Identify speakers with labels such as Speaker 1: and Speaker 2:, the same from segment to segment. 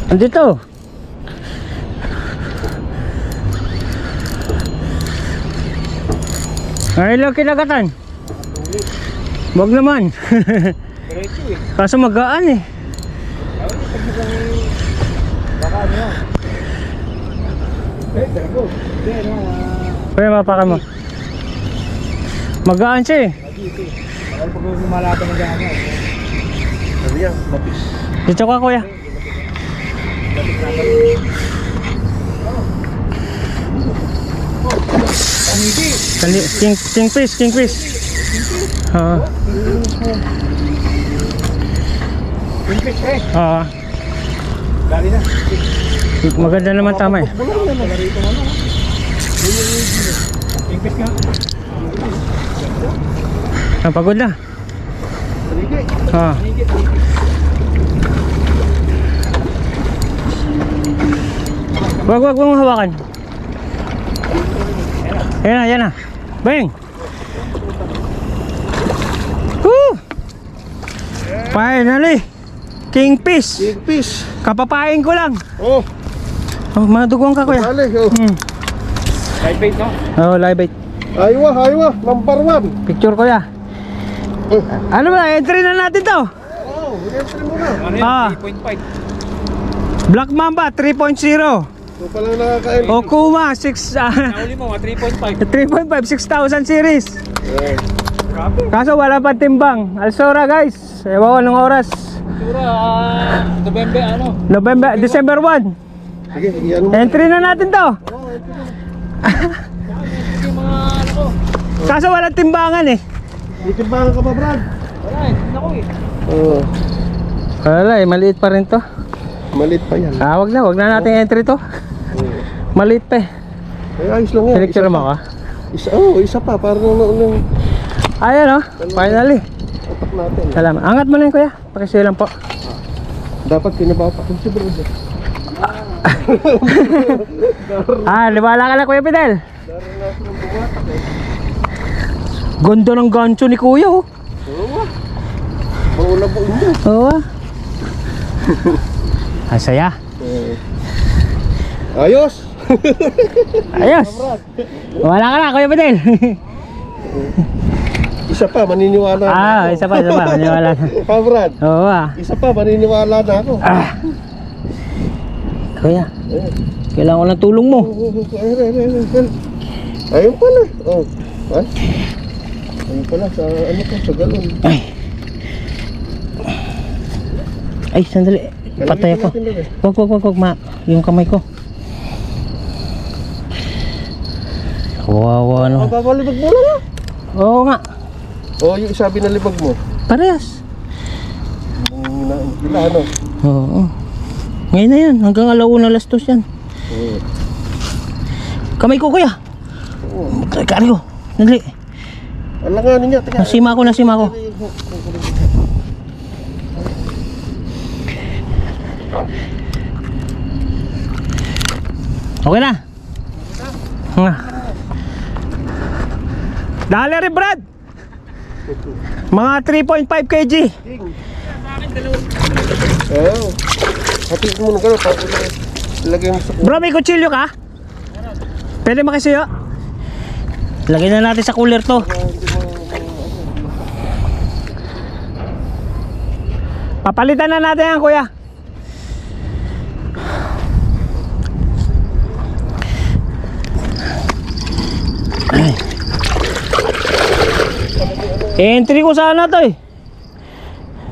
Speaker 1: Andito. Ay lang kinagatan. Wag naman. Kaso magaan eh.
Speaker 2: Baka ano yan? Drago.
Speaker 1: Kaya mapakan mo. Magaan siya eh.
Speaker 2: Pag malata na gano'n. Ano yan? Mapis.
Speaker 1: Dito ka kuya. King fish. Oo.
Speaker 2: King fish eh.
Speaker 1: Oo.
Speaker 2: Dali na.
Speaker 1: Maganda naman tama eh.
Speaker 2: King fish nga.
Speaker 1: Pagod na. Oo. Wag mong hawakan. Yan na. Bang! Woo! Finally! Kingfish!
Speaker 2: Kingfish!
Speaker 1: Kapapain ko lang!
Speaker 2: Oh!
Speaker 1: Madugong ka kuya.
Speaker 2: Dali, oh. Live bait, no?
Speaker 1: Oo, live bait.
Speaker 2: Aywa, number 1.
Speaker 1: Picture kuya. Ano ba? Entry na natin to!
Speaker 2: Oh, entry mo na. Ano
Speaker 1: Ah.
Speaker 2: yan? 3.5.
Speaker 1: Black Mamba 3.0.
Speaker 2: Ito palang nakakain.
Speaker 1: Okuma 6
Speaker 2: Nauli mo, 3.5.
Speaker 1: 3.5 6,000 series.
Speaker 2: Grabe.
Speaker 1: Kaso wala pa timbang. Alsora guys. Ewan ko ng oras.
Speaker 2: Siguro,
Speaker 1: December 1.
Speaker 2: Sige, yan mo.
Speaker 1: Entry na natin to.
Speaker 2: Sige, mga ano ko.
Speaker 1: Kaso walang timbangan eh.
Speaker 2: Itimbangan ka ba, Brad? Wala eh, hindi ako eh. Oo.
Speaker 1: Wala eh, maliit pa rin to.
Speaker 2: Maliit pa yan.
Speaker 1: Wag na natin entry to. Maliit pa eh.
Speaker 2: Ay, ayos lang yan.
Speaker 1: Pinicture mo ka?
Speaker 2: Isa pa. Parang nung
Speaker 1: Ayan oh, finally.
Speaker 2: atak natin.
Speaker 1: Salamat. Angat mo na yun kuya. Pakisilang po.
Speaker 2: Dapat pinabapak ko si Brad.
Speaker 1: Liwala ka na kuya Fidel. Ganda ng gancho ni kuya oh.
Speaker 2: Oo. Maulabo niya.
Speaker 1: Oo. Ang saya.
Speaker 2: Ayos.
Speaker 1: Ayos. Wala ka na kuya Fidel.
Speaker 2: Isa pa, maniniwala na ako.
Speaker 1: Isa pa, maniwala na.
Speaker 2: Pa, Brad.
Speaker 1: Oo
Speaker 2: Isa pa, maniniwala na ako.
Speaker 1: Kuya, kailangan ko ng tulong mo.
Speaker 2: Ayun pala. Oh. Ay. Ayun pala, sa ano ko, sa galon.
Speaker 1: Ay, sandali. Patay ako. Wag, yung kamay ko. Kawawa no.
Speaker 2: Mababalibag mo na.
Speaker 1: Oo nga.
Speaker 2: Oh, yung isa binalibag mo.
Speaker 1: Parehas.
Speaker 2: Gila, ano?
Speaker 1: Oo. Ngayon na yan, hanggang 1:00 yan. Kamay ko kuya. Kari ko. Dali.
Speaker 2: Alanganin niya.
Speaker 1: Nasima ko. Okay na. Dali rin Brad. Mga 3.5 kg.
Speaker 2: Oh. Hati mo na gano'n. Lagay mo sa
Speaker 1: Bro, may kutsilyo ka? Pwede makisuyo? Lagay na natin sa cooler to. Papalitan na natin yan kuya. Entry ko sana to eh.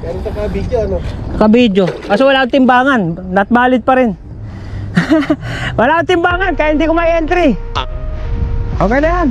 Speaker 2: Kaya ito ka-video, ano?
Speaker 1: Kabidyo. Kaso wala akong timbangan. Not valid pa rin. Wala akong timbangan kaya hindi ko may entry. Okay na yan.